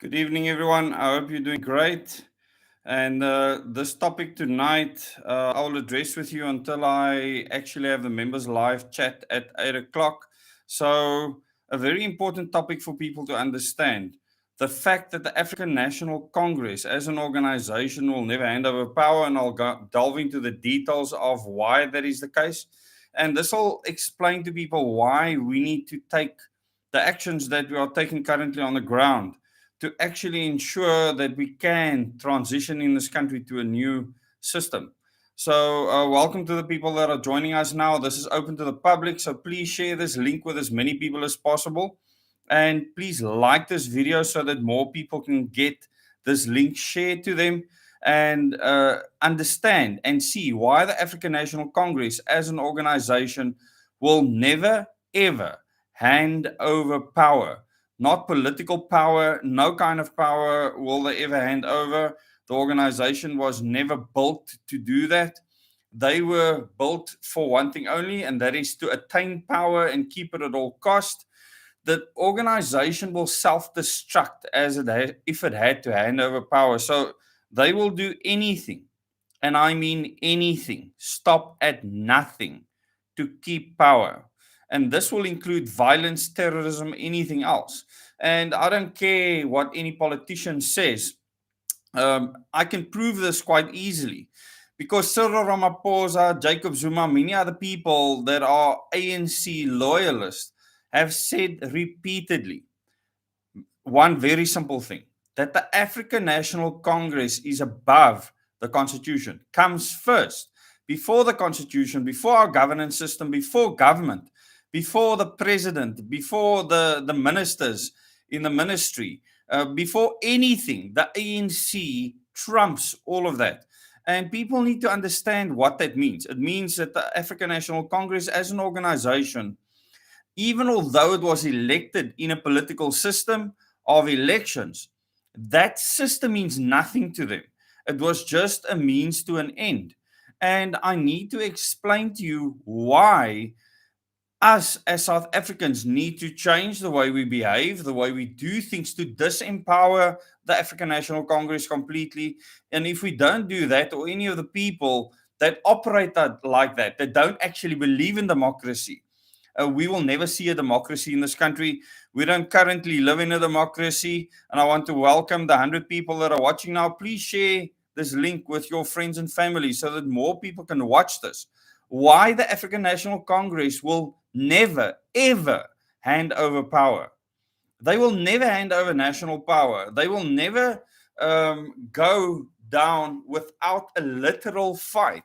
Good evening, everyone. I hope you're doing great. And this topic tonight, I will address with you until I actually have the members live chat at 8 o'clock. So, a very important topic for people to understand. The fact that the African National Congress as an organization will never hand over power, and I'll delve into the details of why that is the case. And this will explain to people why we need to take the actions that we are taking currently on the ground to actually ensure that we can transition in this country to a new system. So, welcome to the people that are joining us now. This is open to the public, so please share this link with as many people as possible. And please like this video so that more people can get this link shared to them and understand and see why the African National Congress as an organization will never, ever hand over power. Not political power, no kind of power will they ever hand over. The organization was never built to do that. They were built for one thing only, and that is to attain power and keep it at all cost. The organization will self-destruct if it had to hand over power. So they will do anything, and I mean anything, stop at nothing to keep power. And this will include violence, terrorism, anything else. And I don't care what any politician says. I can prove this quite easily because Cyril Ramaphosa, Jacob Zuma, many other people that are ANC loyalists have said repeatedly one very simple thing, that the African National Congress is above the Constitution, comes first, before the Constitution, before our governance system, before government, before the president, before the ministers in the ministry, before anything. The ANC trumps all of that. And people need to understand what that means. It means that the African National Congress as an organization, even although it was elected in a political system of elections, that system means nothing to them. It was just a means to an end. And I need to explain to you why us as South Africans need to change the way we behave, the way we do things to disempower the African National Congress completely. And if we don't do that, or any of the people that operate like that don't actually believe in democracy, we will never see a democracy in this country. We don't currently live in a democracy. And I want to welcome the 100 people that are watching now. Please share this link with your friends and family so that more people can watch this. Why the African National Congress will never, ever hand over power. They will never hand over national power. They will never go down without a literal fight.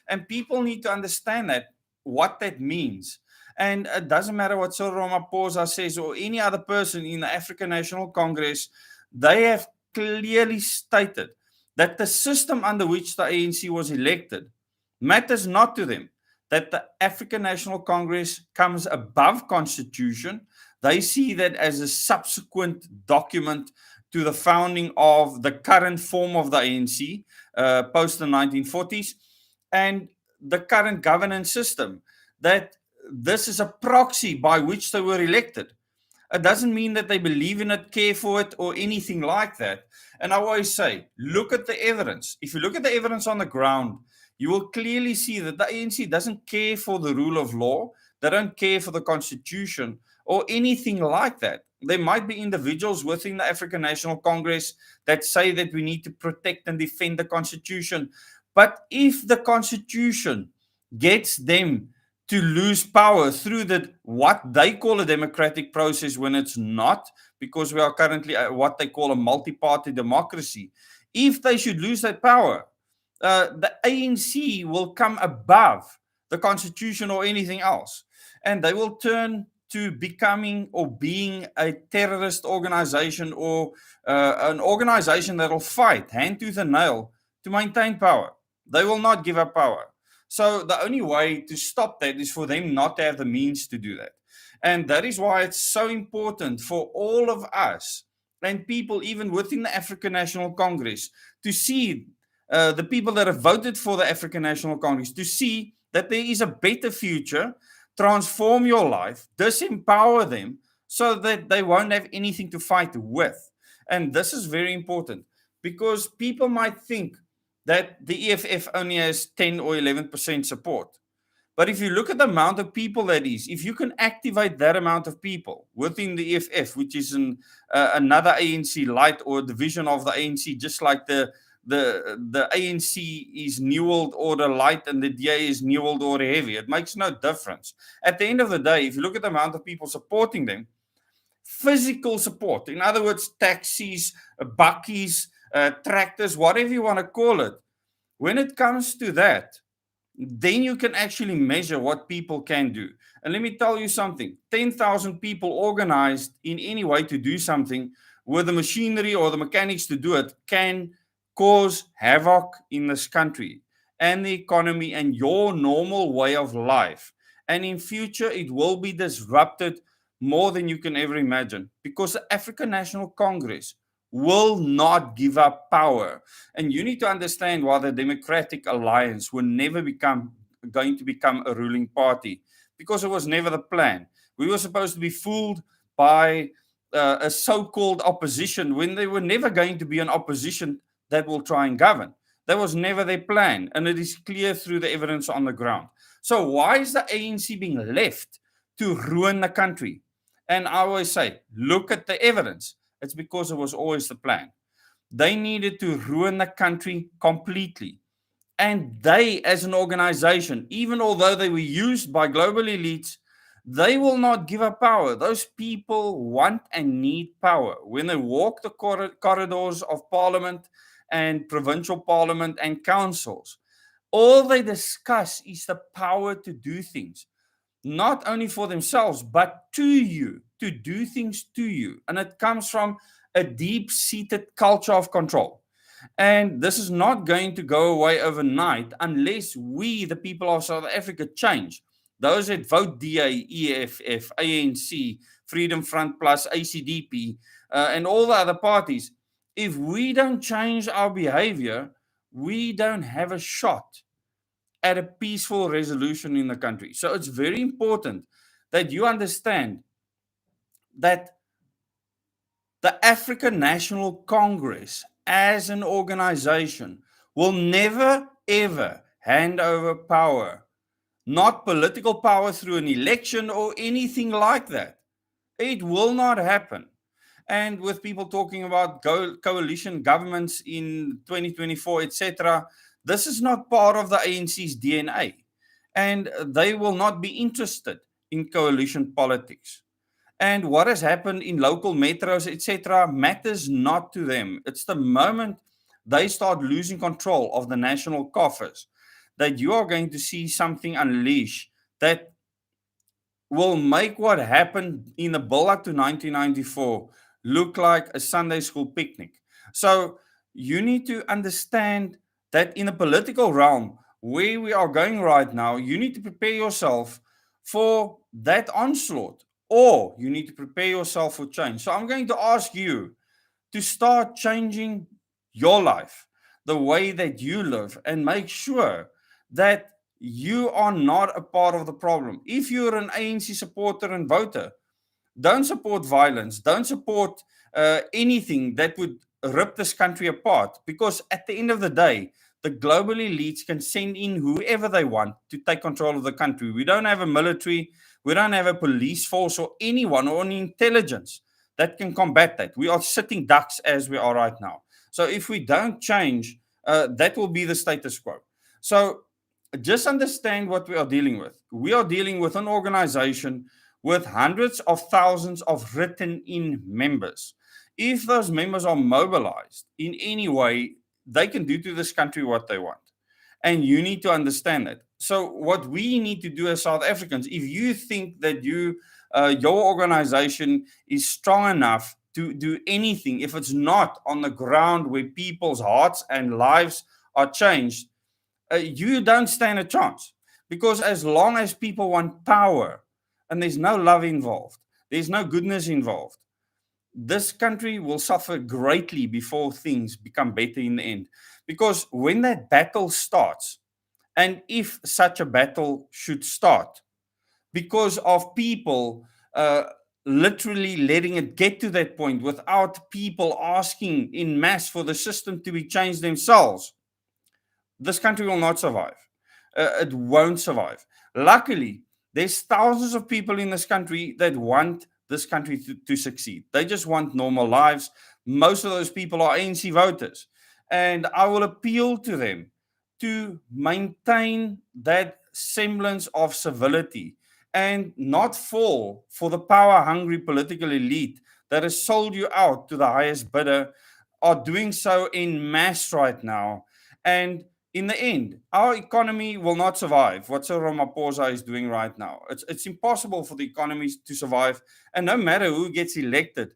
And people need to understand that, what that means. And it doesn't matter what Cyril Ramaphosa says or any other person in the African National Congress, they have clearly stated that the system under which the ANC was elected matters not to them. That the African National Congress comes above Constitution. They see that as a subsequent document to the founding of the current form of the ANC, post the 1940s, and the current governance system, that this is a proxy by which they were elected. It doesn't mean that they believe in it, care for it, or anything like that. And I always say, look at the evidence. If you look at the evidence on the ground, you will clearly see that the ANC doesn't care for the rule of law. They don't care for the Constitution or anything like that. There might be individuals within the African National Congress that say that we need to protect and defend the Constitution. But if the Constitution gets them to lose power through what they call a democratic process when it's not, because we are currently what they call a multi-party democracy, if they should lose that power, the ANC will come above the Constitution or anything else. And they will turn to becoming or being a terrorist organization or an organization that will fight hand tooth and nail to maintain power. They will not give up power. So the only way to stop that is for them not to have the means to do that. And that is why it's so important for all of us and people even within the African National Congress to see the people that have voted for the African National Congress, to see that there is a better future, transform your life, disempower them so that they won't have anything to fight with. And this is very important because people might think that the EFF only has 10 or 11% support. But if you look at the amount of people that is, if you can activate that amount of people within the EFF, which is another ANC light or division of the ANC, just like the ANC is New World Order light and the DA is New World Order heavy, it makes no difference. At the end of the day, if you look at the amount of people supporting them, physical support, in other words, taxis, bakkies, tractors, whatever you want to call it, when it comes to that, then you can actually measure what people can do. And let me tell you something, 10,000 people organized in any way to do something with the machinery or the mechanics to do it can cause havoc in this country and the economy and your normal way of life. And in future, it will be disrupted more than you can ever imagine because the African National Congress will not give up power. And you need to understand why the Democratic Alliance will never going to become a ruling party, because it was never the plan. We were supposed to be fooled by a so-called opposition when they were never going to be an opposition that will try and govern. That was never their plan, and it is clear through the evidence on the ground. So why is the ANC being left to ruin the country? And I always say, look at the evidence. It's because it was always the plan. They needed to ruin the country completely. And they, as an organization, even although they were used by global elites, they will not give up power. Those people want and need power. When they walk the corridors of parliament and provincial parliament and councils, all they discuss is the power to do things, not only for themselves, but to you, to do things to you. And it comes from a deep-seated culture of control. And this is not going to go away overnight unless we, the people of South Africa, change. Those that vote DA, EFF, ANC, Freedom Front Plus, ACDP, and all the other parties, if we don't change our behavior, we don't have a shot at a peaceful resolution in the country. So it's very important that you understand that the African National Congress as an organization will never ever hand over power, not political power through an election or anything like that. It will not happen. And with people talking about coalition governments in 2024, etc., this is not part of the ANC's DNA. And they will not be interested in coalition politics. And what has happened in local metros, etc., matters not to them. It's the moment they start losing control of the national coffers that you are going to see something unleash that will make what happened in the build-up to 1994 look like a Sunday school picnic. So you need to understand that in the political realm, where we are going right now, you need to prepare yourself for that onslaught, or you need to prepare yourself for change. So I'm going to ask you to start changing your life, the way that you live, and make sure that you are not a part of the problem. If you're an ANC supporter and voter, don't support violence. Don't support anything that would rip this country apart. Because at the end of the day, the global elites can send in whoever they want to take control of the country. We don't have a military. We don't have a police force or anyone or any intelligence that can combat that. We are sitting ducks as we are right now. So if we don't change, that will be the status quo. So just understand what we are dealing with. We are dealing with an organization with hundreds of thousands of written in members. If those members are mobilized in any way, they can do to this country what they want. And you need to understand that. So what we need to do as South Africans, if you think that your organization is strong enough to do anything, if it's not on the ground where people's hearts and lives are changed, you don't stand a chance. Because as long as people want power and there's no love involved, there's no goodness involved, this country will suffer greatly before things become better in the end. Because when that battle starts, and if such a battle should start, because of people literally letting it get to that point without people asking in mass for the system to be changed themselves, this country will not survive. It won't survive. Luckily, there's thousands of people in this country that want this country to succeed. They just want normal lives. Most of those people are ANC voters. And I will appeal to them to maintain that semblance of civility and not fall for the power hungry political elite that has sold you out to the highest bidder, are doing so in mass right now. And in the end, our economy will not survive what Cyril Ramaphosa is doing right now. It's impossible for the economy to survive. And no matter who gets elected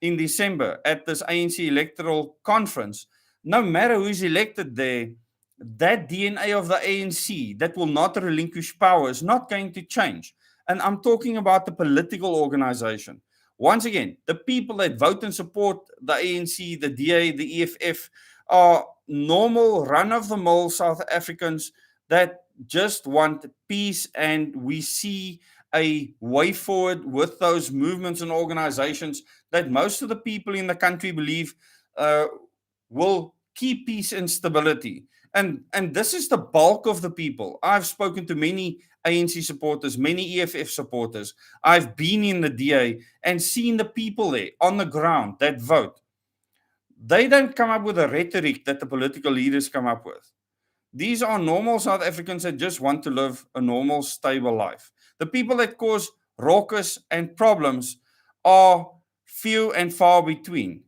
in December at this ANC electoral conference, no matter who's elected there, that DNA of the ANC that will not relinquish power is not going to change. And I'm talking about the political organization. Once again, the people that vote and support the ANC, the DA, the EFF are normal, run of the mill South Africans that just want peace. And we see a way forward with those movements and organizations that most of the people in the country believe will keep peace and stability. And this is the bulk of the people. I've spoken to many ANC supporters, many EFF supporters. I've been in the DA and seen the people there on the ground that vote. They don't come up with a rhetoric that the political leaders come up with. These are normal South Africans that just want to live a normal, stable life. The people that cause raucous and problems are few and far between.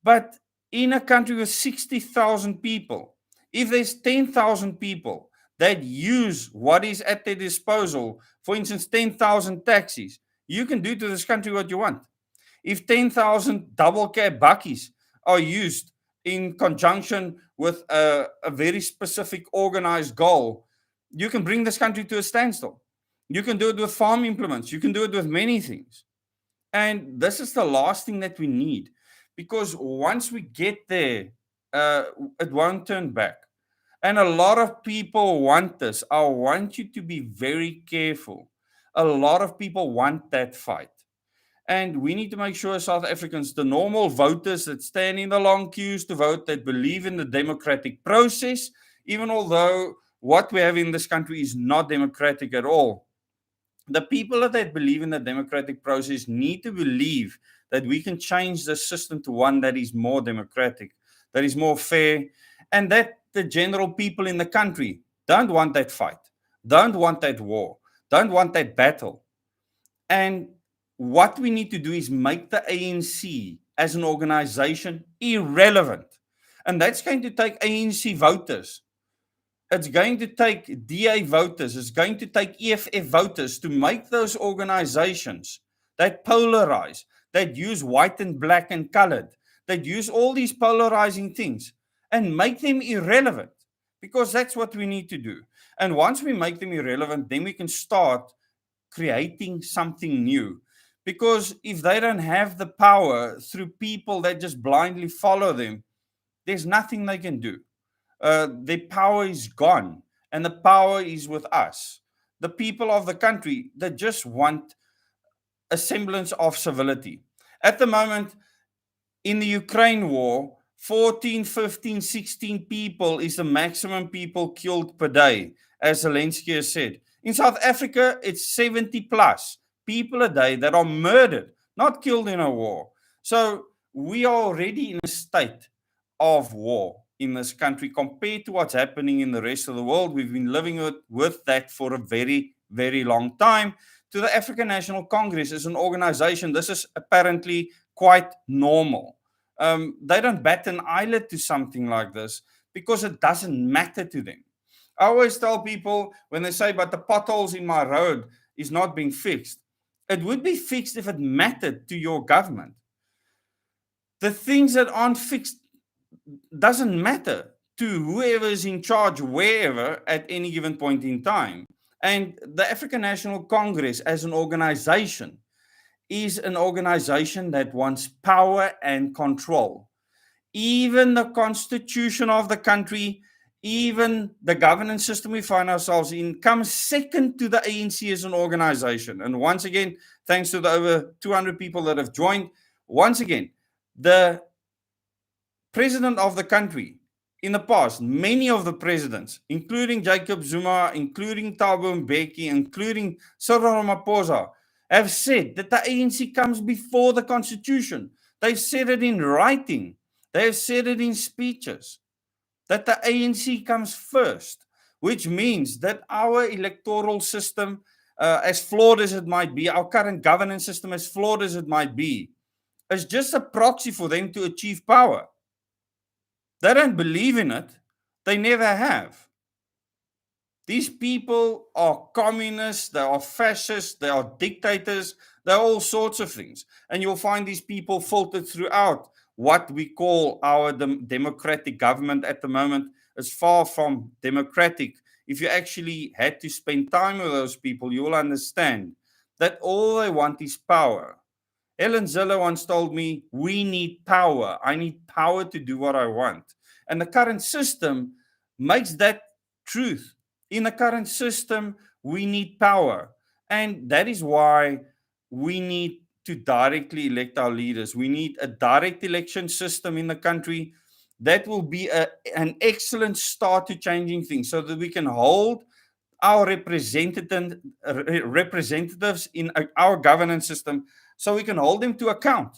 But in a country with 60,000 people, if there's 10,000 people that use what is at their disposal, for instance, 10,000 taxis, you can do to this country what you want. If 10,000 double cab buckies are used in conjunction with a very specific organized goal, you can bring this country to a standstill. You can do it with farm implements. You can do it with many things. And this is the last thing that we need, because once we get there, it won't turn back. And a lot of people want this. I want you to be very careful. A lot of people want that fight. And we need to make sure South Africans, the normal voters that stand in the long queues to vote, that believe in the democratic process, even although what we have in this country is not democratic at all. The people that believe in the democratic process need to believe that we can change the system to one that is more democratic, that is more fair, and that the general people in the country don't want that fight, don't want that war, don't want that battle. And what we need to do is make the ANC as an organization irrelevant. And that's going to take ANC voters. It's going to take DA voters. It's going to take EFF voters to make those organizations that polarize, that use white and black and colored, that use all these polarizing things, and make them irrelevant. Because that's what we need to do. And once we make them irrelevant, then we can start creating something new. Because if they don't have the power through people that just blindly follow them, there's nothing they can do. Their power is gone, and the power is with us, the people of the country that just want a semblance of civility. At the moment, in the Ukraine war, 14, 15, 16 people is the maximum people killed per day, as Zelensky has said. In South Africa, it's 70 plus people a day that are murdered, not killed in a war. So we are already in a state of war in this country compared to what's happening in the rest of the world. We've been living with that for a very, very long time. To the African National Congress as an organization, this is apparently quite normal. They don't bat an eyelid to something like this because it doesn't matter to them. I always tell people when they say, but the potholes in my road is not being fixed. It would be fixed if it mattered to your government. The things that aren't fixed doesn't matter to whoever is in charge wherever at any given point in time. And the African National Congress as an organization is an organization that wants power and control. Even the constitution of the country even the governance system we find ourselves in comes second to the ANC as an organization. And once again, thanks to the over 200 people that have joined, once again, the president of the country in the past, many of the presidents, including Jacob Zuma, including Thabo Mbeki, including Cyril Ramaphosa, have said that the ANC comes before the constitution. They've said it in writing. They've said it in speeches, that the ANC comes first, which means that our electoral system, as flawed as it might be, our current governance system, as flawed as it might be, is just a proxy for them to achieve power. They don't believe in it. They never have. These people are communists, they are fascists, they are dictators, they're all sorts of things. And you'll find these people filtered throughout what we call our democratic government at the moment. Is far from democratic. If you actually had to spend time with those people, you will understand that all they want is power. Ellen Ziller once told me, we need power. I need power to do what I want. And the current system makes that truth. In the current system, we need power. And that is why we need to directly elect our leaders. We need a direct election system in the country. That will be an excellent start to changing things so that we can hold our representatives in our governance system, so we can hold them to account.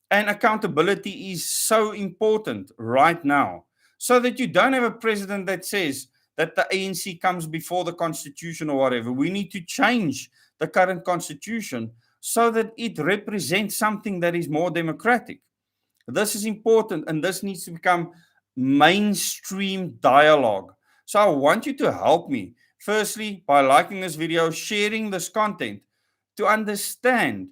And accountability is so important right now, so that you don't have a president that says that the ANC comes before the constitution or whatever. We need to change the current constitution so that it represents something that is more democratic. This is important, and this needs to become mainstream dialogue. So I want you to help me, firstly, by liking this video, sharing this content, to understand,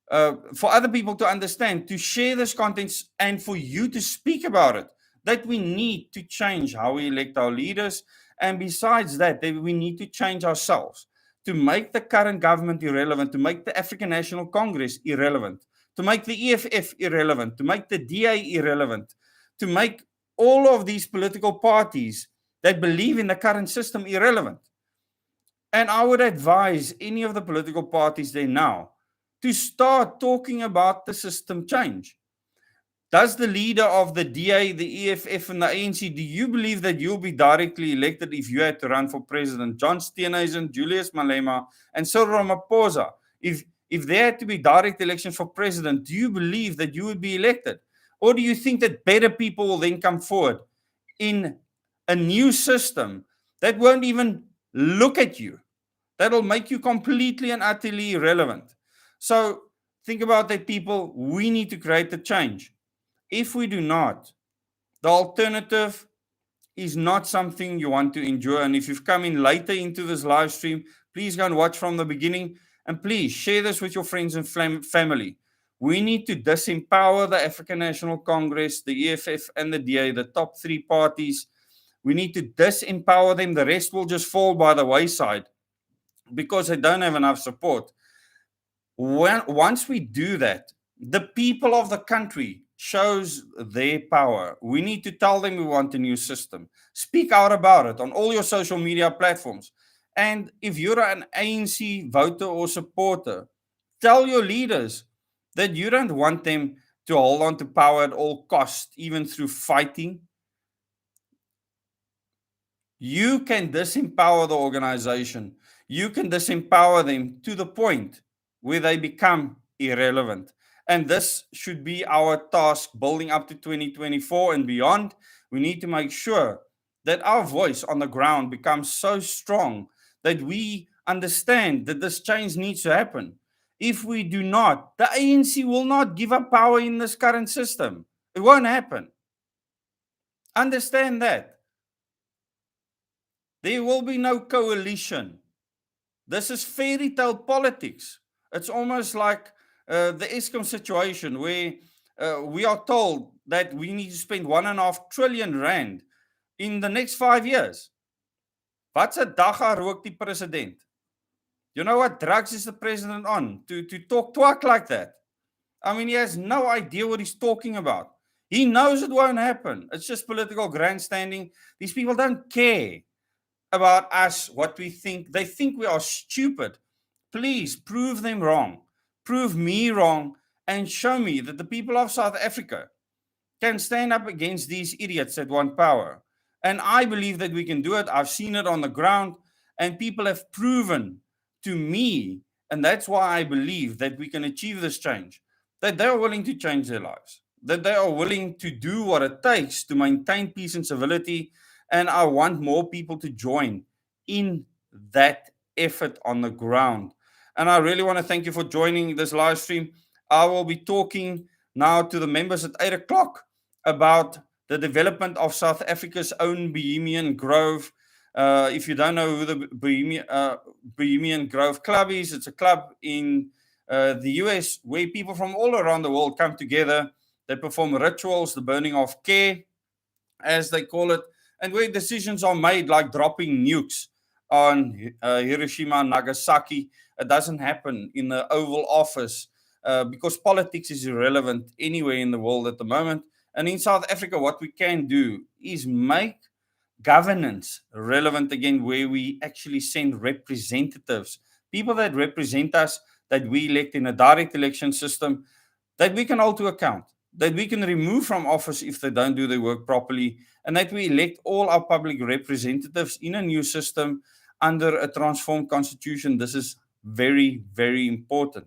for other people to understand, to share this content, and for you to speak about it, that we need to change how we elect our leaders. And besides that, we need to change ourselves to make the current government irrelevant, to make the African National Congress irrelevant, to make the EFF irrelevant, to make the DA irrelevant, to make all of these political parties that believe in the current system irrelevant. And I would advise any of the political parties there now to start talking about the system change. Does the leader of the DA, the EFF, and the ANC, do you believe that you'll be directly elected if you had to run for president? John Steenhuisen, Julius Malema, and Cyril Ramaphosa, if there had to be direct elections for president, do you believe that you would be elected? Or do you think that better people will then come forward in a new system that won't even look at you, that'll make you completely and utterly irrelevant? So think about that, people. We need to create the change. If we do not, the alternative is not something you want to endure. And if you've come in later into this live stream, please go and watch from the beginning. And please share this with your friends and family. We need to disempower the African National Congress, the EFF, and the DA, the top three parties. We need to disempower them. The rest will just fall by the wayside because they don't have enough support. Once we do that, the people of the country shows their power. We need to tell them we want a new system. Speak out about it on all your social media platforms. And if you're an ANC voter or supporter, tell your leaders that you don't want them to hold on to power at all costs, even through fighting. You can disempower the organization. You can disempower them to the point where they become irrelevant. And this should be our task building up to 2024 and beyond. We need to make sure that our voice on the ground becomes so strong that we understand that this change needs to happen. If we do not, the ANC will not give up power in this current system. It won't happen. Understand that. There will be no coalition. This is fairy tale politics. It's almost like the Eskom situation where we are told that we need to spend 1.5 trillion rand in the next 5 years. Wat's 'n dag rook die president? You know what drugs is the president on to talk twak like that? I mean, he has no idea what he's talking about. He knows it won't happen. It's just political grandstanding. These people don't care about us, what we think. They think we are stupid. Please prove them wrong. Prove me wrong and show me that the people of South Africa can stand up against these idiots that want power. And I believe that we can do it. I've seen it on the ground, and people have proven to me, and that's why I believe that we can achieve this change, that they are willing to change their lives, that they are willing to do what it takes to maintain peace and civility. And I want more people to join in that effort on the ground. And I really want to thank you for joining this live stream. I will be talking now to the members at 8 o'clock about the development of South Africa's own Bohemian Grove. If you don't know who the Bohemian Grove Club is, it's a club in the US where people from all around the world come together. They perform rituals, the burning of care, as they call it, and where decisions are made like dropping nukes on Hiroshima and Nagasaki. It doesn't happen in the Oval Office because politics is irrelevant anywhere in the world at the moment. And in South Africa, what we can do is make governance relevant again, where we actually send representatives, people that represent us, that we elect in a direct election system, that we can hold to account, that we can remove from office if they don't do their work properly, and that we elect all our public representatives in a new system under a transformed constitution. This is very, very important.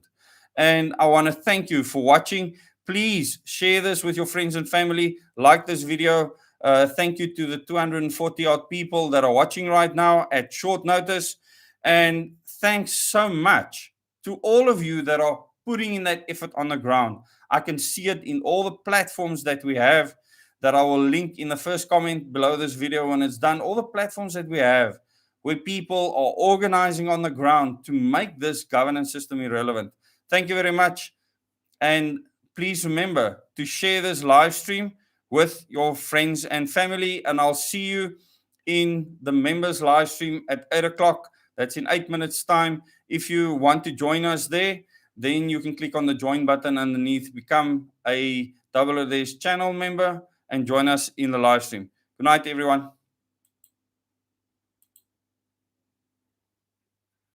And I want to thank you for watching. Please share this with your friends and family. Like this video. Thank you to the 240 odd people that are watching right now at short notice. And thanks so much to all of you that are putting in that effort on the ground. I can see it in all the platforms that we have, that I will link in the first comment below this video when it's done. All the platforms that we have where people are organizing on the ground to make this governance system irrelevant. Thank you very much. And please remember to share this live stream with your friends and family. And I'll see you in the members live stream at 8 o'clock. That's in 8 minutes time. If you want to join us there, then you can click on the join button underneath, become a WDS channel member, and join us in the live stream. Good night, everyone.